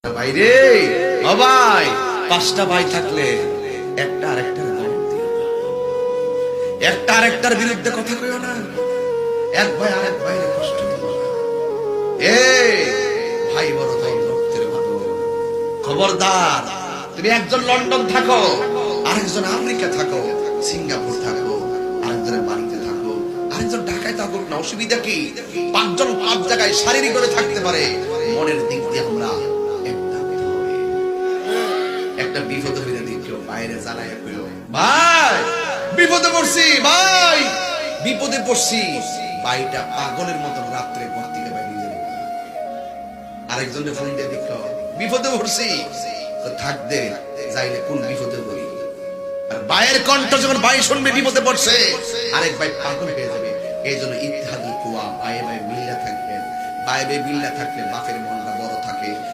ভাই রে, ও ভাই, পাঁচটা ভাই থাকলে একটা আরেকটার দম দিও না, একটা আরেকটার বিরুদ্ধে কথা কইও না, এক ভাই আরেক ভাইয়ের কষ্ট দিও না। এই ভাই বড় ভাই রক্তের ভালো, খবরদার। তুমি একজন লন্ডন থাকো, আরেকজন আমেরিকা থাকো, সিঙ্গাপুর থাকো, আরেকজনের বাড়িতে থাকো, আরেকজন ঢাকায় থাকো, না অসুবিধা কি? পাঁচজন পাঁচ জায়গায় শারীরিক করে থাকতে পারে, মনের দিক দিয়ে আমরা একটা বিপদ হইলে দেখিও বাইরে জানায় কইও, ভাই বিপদে পড়ছি, ভাই বিপদে পড়ছি। ভাইটা পাগলের মতো রাত্রে ঘর থেকে বাইরে যাবে, আরেকজনের ফোন দিয়ে দেখো বিপদে পড়ছি, তো থাক দে যাইলে কোন বিপদে পড়ি। আর ভাইয়ের কণ্ঠ যখন ভাই শুনবে বিপদে পড়ছে, আরেক ভাই পাগল হয়ে যাবে। এই জন্য ইত্তেহাদুল কুওয়া, ভাই ভাই মিল্লা থাকবেন, ভাই ভাই মিল্লা থাকলে বাপের মনটা বড় থাকে।